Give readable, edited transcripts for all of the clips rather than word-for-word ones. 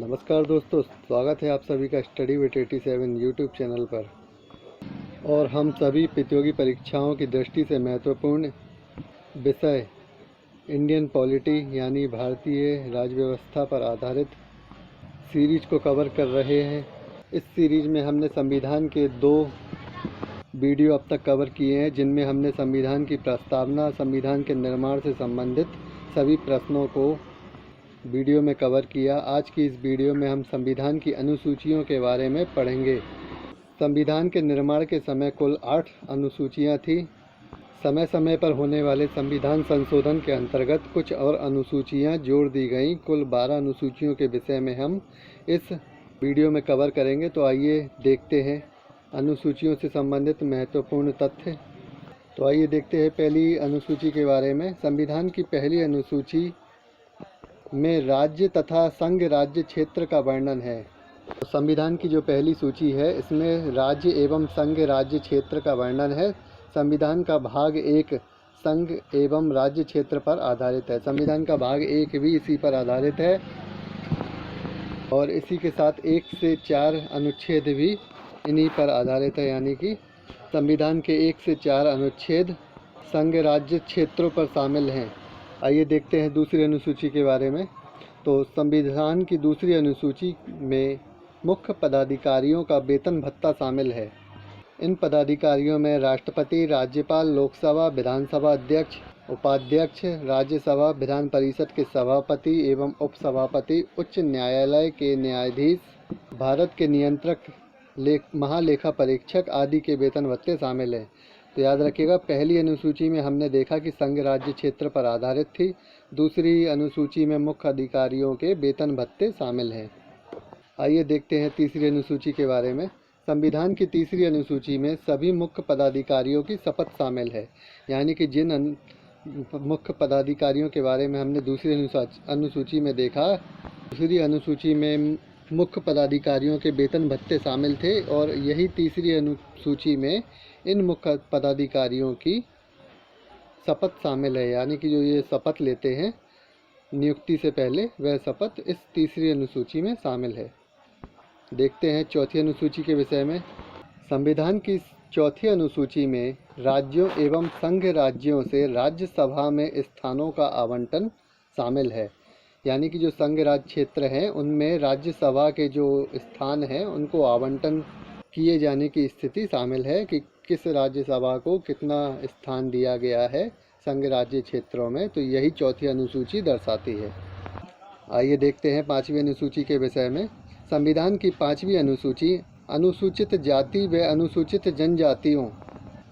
नमस्कार दोस्तों, स्वागत है आप सभी का स्टडी विद 87 यूट्यूब चैनल पर। और हम सभी प्रतियोगी परीक्षाओं की दृष्टि से महत्वपूर्ण विषय इंडियन पॉलिटी यानी भारतीय राज्य व्यवस्था पर आधारित सीरीज को कवर कर रहे हैं। इस सीरीज में हमने संविधान के 2 वीडियो अब तक कवर किए हैं, जिनमें हमने संविधान की प्रस्तावना, संविधान के निर्माण से संबंधित सभी प्रश्नों को वीडियो में कवर किया। आज की इस वीडियो में हम संविधान की अनुसूचियों के बारे में पढ़ेंगे। संविधान के निर्माण के समय कुल 8 अनुसूचियां थी। समय समय पर होने वाले संविधान संशोधन के अंतर्गत कुछ और अनुसूचियां जोड़ दी गईं। कुल 12 अनुसूचियों के विषय में हम इस वीडियो में कवर करेंगे। तो आइए देखते हैं अनुसूचियों से संबंधित महत्वपूर्ण तथ्य। तो आइए देखते हैं पहली अनुसूची के बारे में। संविधान की पहली अनुसूची में राज्य तथा संघ राज्य क्षेत्र का वर्णन है। तो संविधान की जो पहली सूची है, इसमें राज्य एवं संघ राज्य क्षेत्र का वर्णन है। संविधान का भाग 1 संघ एवं राज्य क्षेत्र पर आधारित है। संविधान का भाग 1 भी इसी पर आधारित है और इसी के साथ 1 से 4 अनुच्छेद भी इन्हीं पर आधारित है। यानी कि संविधान के 1 से 4 अनुच्छेद संघ राज्य क्षेत्रों पर शामिल हैं। आइए देखते हैं दूसरी अनुसूची के बारे में। तो संविधान की दूसरी अनुसूची में मुख्य पदाधिकारियों का वेतन भत्ता शामिल है। इन पदाधिकारियों में राष्ट्रपति, राज्यपाल, लोकसभा, विधानसभा अध्यक्ष, उपाध्यक्ष, राज्यसभा, विधान परिषद के सभापति एवं उपसभापति, उच्च न्यायालय के न्यायाधीश, भारत के नियंत्रक, महालेखा परीक्षक आदि के वेतन भत्ते शामिल हैं। तो याद रखिएगा, पहली अनुसूची में हमने देखा कि संघ राज्य क्षेत्र पर आधारित थी। दूसरी अनुसूची में मुख्य अधिकारियों के वेतन भत्ते शामिल हैं। आइए देखते हैं तीसरी अनुसूची के बारे में। संविधान की तीसरी अनुसूची में सभी मुख्य पदाधिकारियों की शपथ शामिल है। यानी कि जिन मुख्य पदाधिकारियों के बारे में हमने दूसरी अनुसूची में देखा, दूसरी अनुसूची में मुख्य पदाधिकारियों के वेतन भत्ते शामिल थे और यही तीसरी अनुसूची में इन मुख्य पदाधिकारियों की शपथ शामिल है। यानी कि जो ये शपथ लेते हैं नियुक्ति से पहले, वह शपथ इस तीसरी अनुसूची में शामिल है। देखते हैं चौथी अनुसूची के विषय में। संविधान की चौथी अनुसूची में राज्यों एवं संघ राज्यों से राज्यसभा में स्थानों का आवंटन शामिल है। यानी कि जो संघ राज्य क्षेत्र हैं, उनमें राज्यसभा के जो स्थान हैं उनको आवंटन किए जाने की स्थिति शामिल है कि किस राज्यसभा को कितना स्थान दिया गया है संघ राज्य क्षेत्रों में। तो यही चौथी अनुसूची दर्शाती है। आइए देखते हैं पांचवी अनुसूची के विषय में। संविधान की पांचवी अनुसूची अनुसूचित जाति व अनुसूचित जनजातियों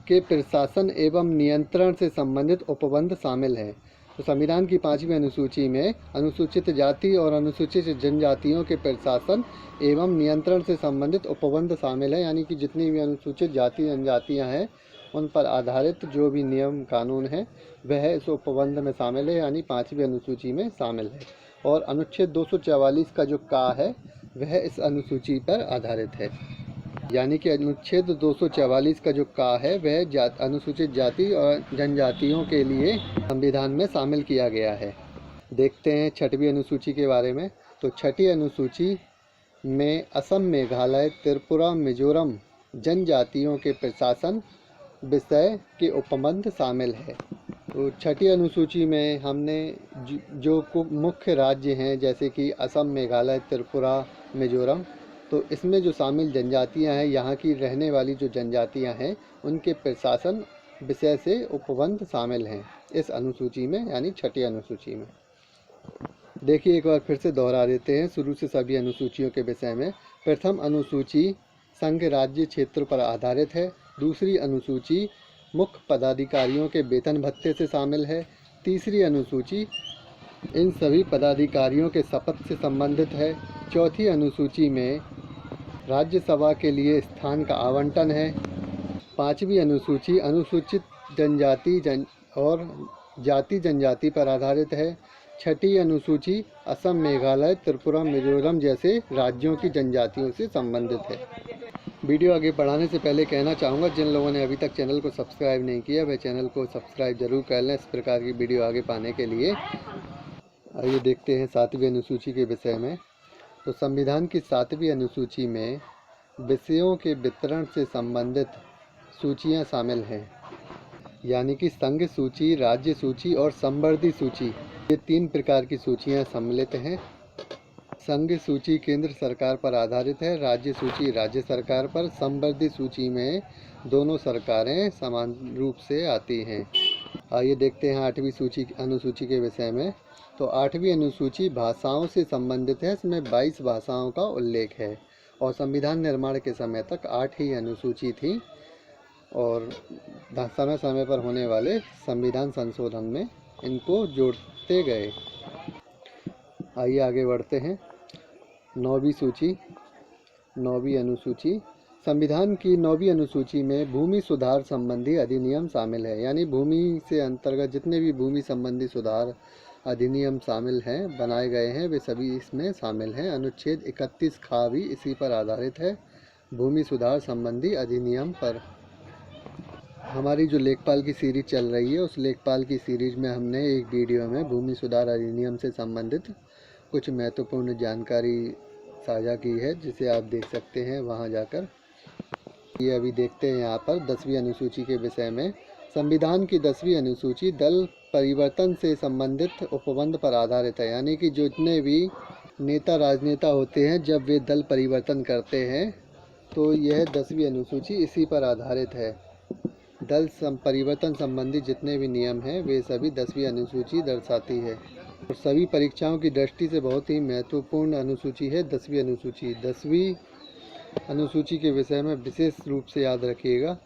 के प्रशासन एवं नियंत्रण से संबंधित उपबंध शामिल है। तो संविधान की पांचवी अनुसूची में अनुसूचित जाति और अनुसूचित जनजातियों के प्रशासन एवं नियंत्रण से संबंधित उपबंध शामिल है। यानी कि जितनी भी अनुसूचित जाति जनजातियां हैं, उन पर आधारित जो भी नियम कानून है वह इस उपबंध में शामिल है, यानी पांचवी अनुसूची में शामिल है। और अनुच्छेद 244 का जो का है वह इस अनुसूची पर आधारित है। यानी कि अनुच्छेद 244 का जो का है वह अनुसूचित जाति और जनजातियों के लिए संविधान में शामिल किया गया है। देखते हैं छठवीं अनुसूची के बारे में। तो छठी अनुसूची में असम, मेघालय, त्रिपुरा, मिजोरम जनजातियों के प्रशासन विषय के उपबंध शामिल है। तो छठी अनुसूची में हमने जो मुख्य राज्य हैं जैसे कि असम, मेघालय, त्रिपुरा, मिजोरम, तो इसमें जो शामिल जनजातियां हैं, यहाँ की रहने वाली जो जनजातियां हैं, उनके प्रशासन विषय से उपबंध शामिल हैं इस अनुसूची में, यानी छठी अनुसूची में। देखिए, एक बार फिर से दोहरा देते हैं शुरू से सभी अनुसूचियों के विषय में। प्रथम अनुसूची संघ राज्य क्षेत्र पर आधारित है। दूसरी अनुसूची मुख्य पदाधिकारियों के वेतन भत्ते से शामिल है। तीसरी अनुसूची इन सभी पदाधिकारियों के शपथ से संबंधित है। चौथी अनुसूची में राज्यसभा के लिए स्थान का आवंटन है। पांचवी अनुसूची अनुसूचित जनजाति और जाति जनजाति पर आधारित है। छठी अनुसूची असम, मेघालय, त्रिपुरा, मिजोरम जैसे राज्यों की जनजातियों से संबंधित है। वीडियो आगे बढ़ाने से पहले कहना चाहूँगा, जिन लोगों ने अभी तक चैनल को सब्सक्राइब नहीं किया वह चैनल को सब्सक्राइब जरूर कर लें इस प्रकार की वीडियो आगे पाने के लिए। आइए देखते हैं सातवीं अनुसूची के विषय में। तो संविधान की 7वीं अनुसूची में विषयों के वितरण से संबंधित सूचियां शामिल हैं, यानी कि संघ सूची, राज्य सूची और संवर्धी सूची, ये 3 प्रकार की सूचियां सम्मिलित हैं। संघ सूची केंद्र सरकार पर आधारित है, राज्य सूची राज्य सरकार पर, संवर्धी सूची में दोनों सरकारें समान रूप से आती हैं। आइए देखते हैं 8वीं अनुसूची के विषय में। तो 8वीं अनुसूची भाषाओं से संबंधित है। इसमें 22 भाषाओं का उल्लेख है और संविधान निर्माण के समय तक 8 ही अनुसूची थी और समय समय पर होने वाले संविधान संशोधन में इनको जोड़ते गए। आइए आगे बढ़ते हैं। 9वीं अनुसूची। संविधान की 9वीं अनुसूची में भूमि सुधार संबंधी अधिनियम शामिल है, यानी भूमि से अंतर्गत जितने भी भूमि संबंधी सुधार अधिनियम शामिल हैं, बनाए गए हैं, वे सभी इसमें शामिल हैं। अनुच्छेद 31 ख भी इसी पर आधारित है, भूमि सुधार संबंधी अधिनियम पर। हमारी जो लेखपाल की सीरीज चल रही है, उस लेखपाल की सीरीज में हमने एक वीडियो में भूमि सुधार अधिनियम से संबंधित कुछ महत्वपूर्ण जानकारी साझा की है, जिसे आप देख सकते हैं वहां जाकर। ये अभी देखते हैं यहाँ पर 10वीं अनुसूची के विषय में। संविधान की 10वीं अनुसूची दल परिवर्तन से संबंधित उपबंध पर आधारित है, यानी कि जितने भी नेता राजनेता होते हैं, जब वे दल परिवर्तन करते हैं तो यह 10वीं अनुसूची इसी पर आधारित है। दल परिवर्तन संबंधी जितने भी नियम हैं, वे सभी 10वीं अनुसूची दर्शाती है और सभी परीक्षाओं की दृष्टि से बहुत ही महत्वपूर्ण अनुसूची है 10वीं अनुसूची। 10वीं अनुसूची के विषय में विशेष रूप से याद रखिएगा।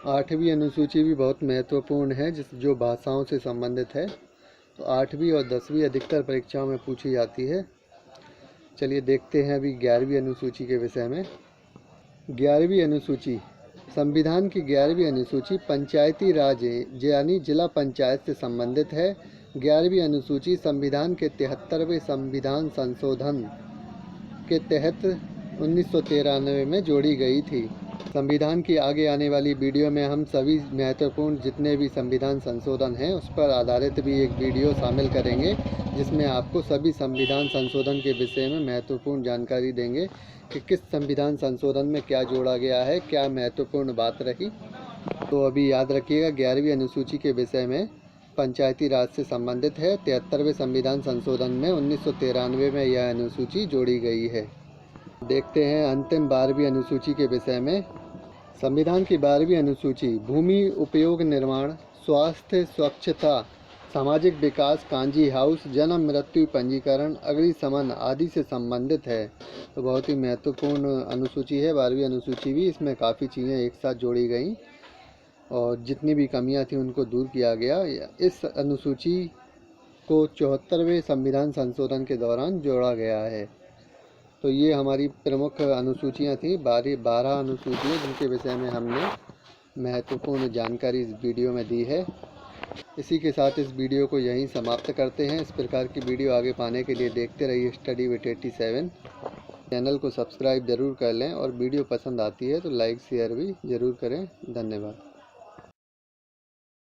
8वीं अनुसूची भी बहुत महत्वपूर्ण है, जो भाषाओं से संबंधित है। तो 8वीं और 10वीं अधिकतर परीक्षाओं में पूछी जाती है। चलिए देखते हैं अभी 11वीं अनुसूची के विषय में। 11वीं अनुसूची। संविधान की 11वीं अनुसूची पंचायती राज यानी जिला पंचायत से संबंधित है। 11वीं अनुसूची संविधान के 73वें संविधान संशोधन के तहत 1993 में जोड़ी गई थी। संविधान की आगे आने वाली वीडियो में हम सभी महत्वपूर्ण जितने भी संविधान संशोधन हैं, उस पर आधारित भी एक वीडियो शामिल करेंगे, जिसमें आपको सभी संविधान संशोधन के विषय में महत्वपूर्ण जानकारी देंगे कि किस संविधान संशोधन में क्या जोड़ा गया है, क्या महत्वपूर्ण बात रही। तो अभी याद रखिएगा 11वीं अनुसूची के विषय में पंचायती राज से संबंधित है। 73वें संविधान संशोधन में 1993 में यह अनुसूची जोड़ी गई है। देखते हैं अंतिम 12वीं अनुसूची के विषय में। संविधान की 12वीं अनुसूची भूमि उपयोग निर्माण, स्वास्थ्य, स्वच्छता, सामाजिक विकास, कांजी हाउस, जन्म मृत्यु पंजीकरण, अग्निशमन आदि से संबंधित है। तो बहुत ही महत्वपूर्ण अनुसूची है 12वीं अनुसूची भी। इसमें काफ़ी चीज़ें एक साथ जोड़ी गई और जितनी भी कमियां थी उनको दूर किया गया। इस अनुसूची को 74वें संविधान संशोधन के दौरान जोड़ा गया है। तो ये हमारी प्रमुख अनुसूचियां थी, 12 अनुसूचियाँ, जिनके विषय में हमने महत्वपूर्ण जानकारी इस वीडियो में दी है। इसी के साथ इस वीडियो को यहीं समाप्त करते हैं। इस प्रकार की वीडियो आगे पाने के लिए देखते रहिए स्टडी विद 87। चैनल को सब्सक्राइब ज़रूर कर लें और वीडियो पसंद आती है तो लाइक शेयर भी ज़रूर करें। धन्यवाद।